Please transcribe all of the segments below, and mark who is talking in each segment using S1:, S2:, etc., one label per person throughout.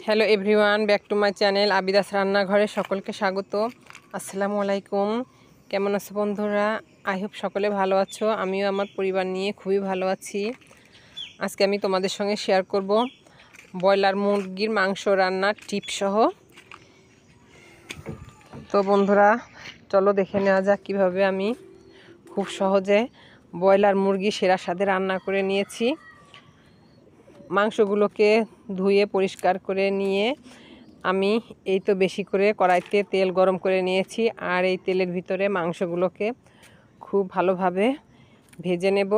S1: Hello everyone, back to my channel আবিদাস রান্নাঘরে সকলকে স্বাগত। আসসালামু আলাইকুম। কেমন আছো বন্ধুরা? আই হোপ সকলে ভালো আছো। আমিও আমার পরিবার নিয়ে খুবই ভালো আছি। আজকে আমি তোমাদের সঙ্গে শেয়ার করব ব্রয়লার মুরগির মাংস রান্নার টিপ সহ। তো বন্ধুরা চলো দেখে নেওয়া যাক কীভাবে আমি খুব সহজে ব্রয়লার মুরগি সেরা স্বাদে রান্না করে নিয়েছি। মাংসগুলোকে ধুয়ে পরিষ্কার করে নিয়ে আমি এই তো বেশি করে কড়াইতে তেল গরম করে নিয়েছি, আর এই তেলের ভিতরে মাংসগুলোকে খুব ভালোভাবে ভেজে নেব।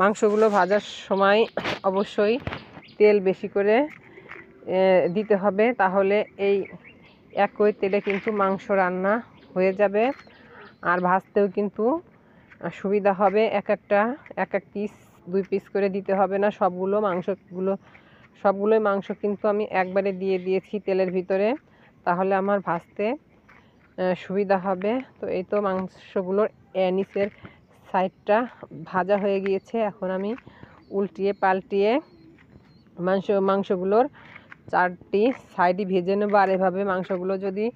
S1: মাংসগুলো ভাজার সময় অবশ্যই তেল বেশি করে দিতে হবে, তাহলে এই একই তেলে কিন্তু মাংস রান্না হয়ে যাবে আর ভাজতেও কিন্তু সুবিধা হবে। এক এক পিস 2 পিস করে দিতে হবে না, সবগুলোই মাংস কিন্তু আমি একবারে দিয়ে দিয়েছি তেলের ভিতরে, তাহলে আমার ভাজতে সুবিধা হবে। তো এই তো মাংসগুলোর নিচের সাইডটা ভাজা হয়ে গিয়েছে। এখন আমি উল্টিয়ে পাল্টিয়ে মাংসগুলোর 4টি সাইডই ভেজে নেব। আর এভাবে মাংসগুলো যদি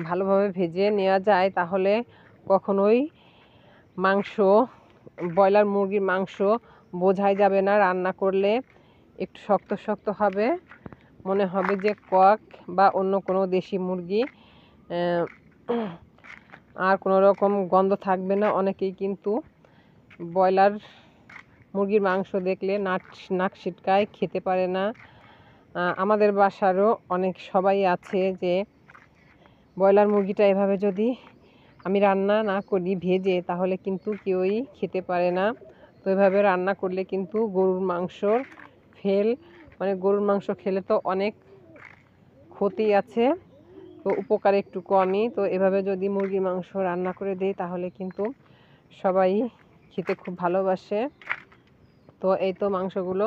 S1: ভালোভাবে ভেজে নেওয়া যায় তাহলে কখনোই ব্রয়লার মুরগির মাংস বোঝাই যাবে না। রান্না করলে একটু শক্ত শক্ত হবে, মনে হবে যে কক বা অন্য কোনো দেশি মুরগি, আর কোনো রকম গন্ধ থাকবে না। অনেকেই কিন্তু ব্রয়লার মুরগির মাংস দেখলে নাক ছিটকায়, খেতে পারে না। আমাদের বাসারও অনেক সবাই আছে যে ব্রয়লার মুরগিটা এভাবে যদি আমি রান্না না করি ভেজে, তাহলে কিন্তু কেউই খেতে পারে না। তো এভাবে রান্না করলে কিন্তু গরুর মাংস খেলে তো অনেক ক্ষতি আছে, তো উপকার একটু কমই। তো এভাবে যদি মুরগির মাংস রান্না করে দেই তাহলে কিন্তু সবাই খেতে খুব ভালোবাসে। তো এই তো মাংসগুলো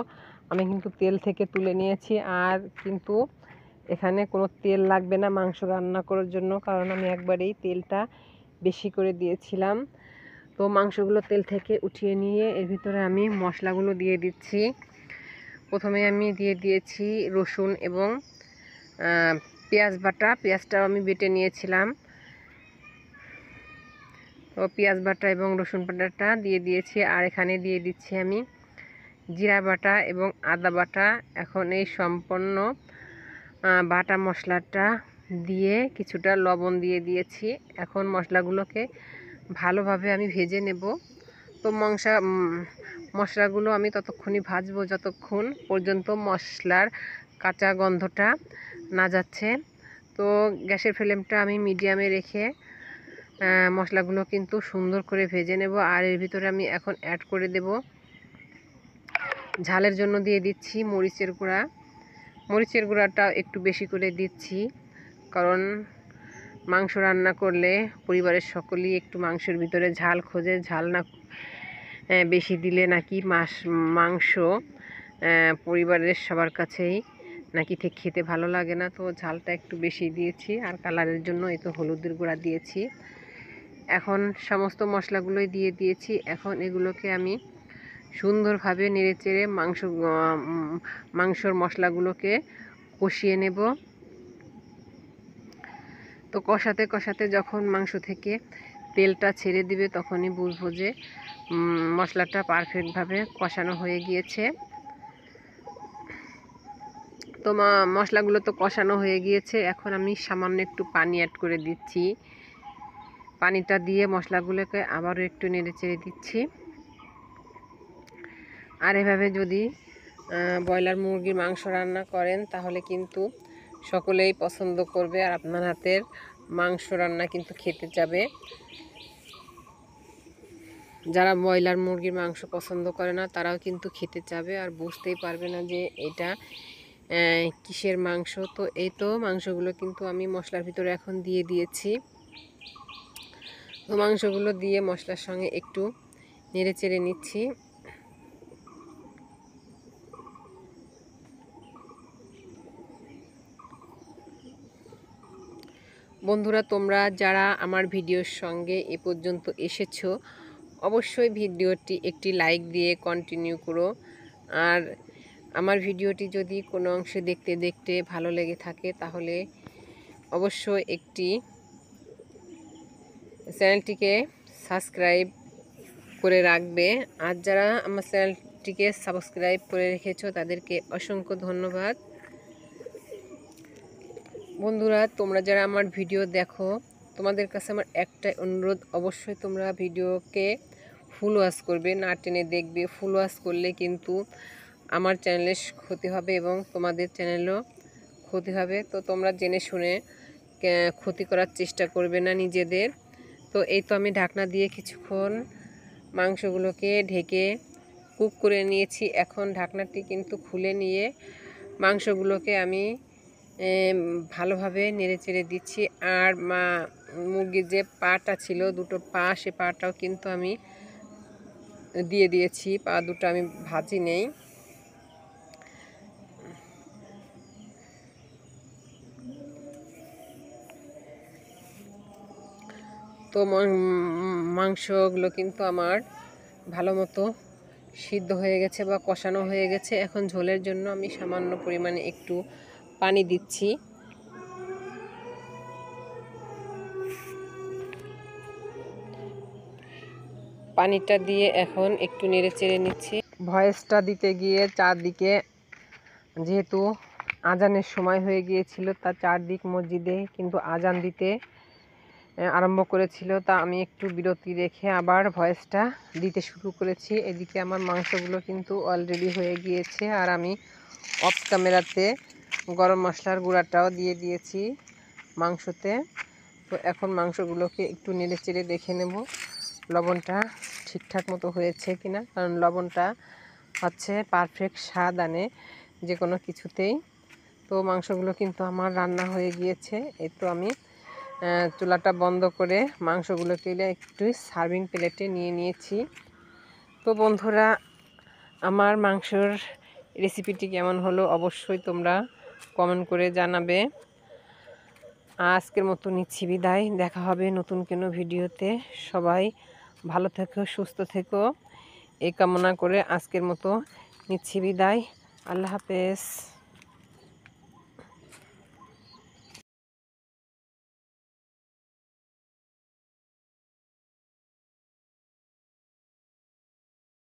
S1: আমি কিন্তু তেল থেকে তুলে নিয়েছি, আর কিন্তু এখানে কোনো তেল লাগবে না মাংস রান্না করার জন্য, কারণ আমি একবারেই তেলটা বেশি করে দিয়েছিলাম। তো মাংসগুলো তেল থেকে উঠিয়ে নিয়ে এর ভিতরে আমি মশলাগুলো দিয়ে দিচ্ছি। প্রথমে আমি দিয়ে দিয়েছি রসুন এবং পেঁয়াজ বাটা। পেঁয়াজটাও আমি বেটে নিয়েছিলাম। তো পেঁয়াজ বাটা এবং রসুন বাটাটা দিয়ে দিয়েছি, আর এখানে দিয়ে দিচ্ছি আমি জিরা বাটা এবং আদা বাটা। এখন এই সম্পূর্ণ বাটা মশলাটা দিয়ে কিছুটা লবণ দিয়ে দিয়েছি। এখন মশলাগুলোকে ভালোভাবে আমি ভেজে নেব। তো মশলাগুলো আমি ততক্ষণই ভাজবো যতক্ষণ পর্যন্ত মশলার কাঁচা গন্ধটা না যাচ্ছে। তো গ্যাসের ফ্লেমটা আমি মিডিয়ামে রেখে মশলাগুলো কিন্তু সুন্দর করে ভেজে নেব। আর এর ভিতরে আমি এখন অ্যাড করে দেব ঝালের জন্য দিয়ে দিচ্ছি মরিচের গুঁড়াটা একটু বেশি করে দিচ্ছি, কারণ মাংস রান্না করলে পরিবারের সকলেই একটু মাংসের ভিতরে ঝাল খোঁজে। ঝাল না বেশি দিলে নাকি মাংস পরিবারের সবার কাছেই নাকি ঠিক খেতে ভালো লাগে না। তো ঝালটা একটু বেশি দিয়েছি, আর কালারের জন্য এই তো হলুদের গুঁড়া দিয়েছি। এখন সমস্ত মশলাগুলোই দিয়ে দিয়েছি। এখন এগুলোকে আমি সুন্দরভাবে নেড়েচেড়ে মাংসর মশলাগুলোকে কষিয়ে নেব। তো কষাতে কষাতে যখন মাংস থেকে তেলটা ছেড়ে দিবে তখনই বুঝবো যে মশলাটা পারফেক্টভাবে কষানো হয়ে গিয়েছে। তো মশলাগুলো তো কষানো হয়ে গিয়েছে। এখন আমি সামান্য একটু পানি অ্যাড করে দিচ্ছি। পানিটা দিয়ে মশলাগুলোকে আবারও একটু নেড়েচেড়ে দিচ্ছি। আর এভাবে যদি ব্রয়লার মুরগির মাংস রান্না করেন তাহলে কিন্তু সকলেই পছন্দ করবে, আর আপনার হাতের মাংস রান্না কিন্তু খেতে যাবে। যারা ব্রয়লার মুরগির মাংস পছন্দ করে না তারাও কিন্তু খেতে চাবে, আর বুঝতেই পারবে না যে এটা কিসের মাংস। তো এই তো মাংসগুলো কিন্তু আমি মশলার ভিতরে এখন দিয়ে দিয়েছি। তো মাংসগুলো দিয়ে মশলার সঙ্গে একটু নেড়ে চেড়ে নিচ্ছি। বন্ধুরা, তোমরা যারা আমার ভিডিওর সঙ্গে এ পর্যন্ত এসেছো অবশ্যই ভিডিওটি একটি লাইক দিয়ে কন্টিনিউ করো। আর আমার ভিডিওটি যদি কোনো অংশে দেখতে দেখতে ভালো লেগে থাকে তাহলে অবশ্যই একটি চ্যানেলটিকে সাবস্ক্রাইব করে রাখবে। আর যারা আমার চ্যানেলটিকে সাবস্ক্রাইব করে রেখেছো তাদেরকে অসংখ্য ধন্যবাদ। বন্ধুরা, তোমরা যারা আমার ভিডিও দেখো তোমাদের কাছে আমার একটাই অনুরোধ, অবশ্যই তোমরা ভিডিওকে ফুল ওয়াচ করবে, না টেনে দেখবে। ফুল ওয়াচ করলে কিন্তু আমার চ্যানেলের ক্ষতি হবে এবং তোমাদের চ্যানেলও ক্ষতি হবে। তো তোমরা জেনে শুনে ক্ষতি করার চেষ্টা করবে না নিজেদের। তো এই তো আমি ঢাকনা দিয়ে কিছুক্ষণ মাংসগুলোকে ঢেকে কুক করে নিয়েছি। এখন ঢাকনাটি কিন্তু খুলে নিয়ে মাংসগুলোকে আমি ভালোভাবে নেড়ে চেড়ে দিচ্ছি। আর মুরগির যে পাটা ছিল, দুটো পা, সে পাটাও কিন্তু আমি দিয়ে দিয়েছি। পা দুটো আমি ভাজি নেই। তো মাংসগুলো কিন্তু আমার ভালো মতো সিদ্ধ হয়ে গেছে বা কষানো হয়ে গেছে। এখন ঝোলের জন্য আমি সামান্য পরিমাণে একটু পানি দিচ্ছি। পানিটা দিয়ে এখন একটু নেড়ে চেড়ে নিচ্ছি। ভয়েসটা দিতে গিয়ে চারদিকে, যেহেতু আজানের সময় হয়ে গিয়েছিল, তা চারদিক মসজিদে কিন্তু আজান দিতে আরম্ভ করেছিল, তা আমি একটু বিরতি রেখে আবার ভয়েসটা দিতে শুরু করেছি। এদিকে আমার মাংসগুলো কিন্তু অলরেডি হয়ে গিয়েছে আর আমি অফ ক্যামেরাতে গরম মশলার গুঁড়াটাও দিয়ে দিয়েছি মাংসতে। তো এখন মাংসগুলোকে একটু নেড়ে চেড়ে দেখে নেব লবণটা ঠিকঠাক মতো হয়েছে কিনা, কারণ লবণটা হচ্ছে পারফেক্ট স্বাদ আনে যে কোনো কিছুতেই। তো মাংসগুলো কিন্তু আমার রান্না হয়ে গিয়েছে। এই তো আমি চুলাটা বন্ধ করে মাংসগুলোকে একটু সার্ভিং প্লেটে নিয়ে নিয়েছি। তো বন্ধুরা, আমার মাংসর রেসিপিটি কেমন হলো অবশ্যই তোমরা কমেন্ট করে জানাবে। আজকের মতো নিচ্ছি বিদায়, দেখা হবে নতুন কোনো ভিডিওতে। সবাই ভালো থেকো, সুস্থ থেকো, এই কামনা করে আজকের মতো নিচ্ছি বিদায়। আল্লাহ হাফেজ।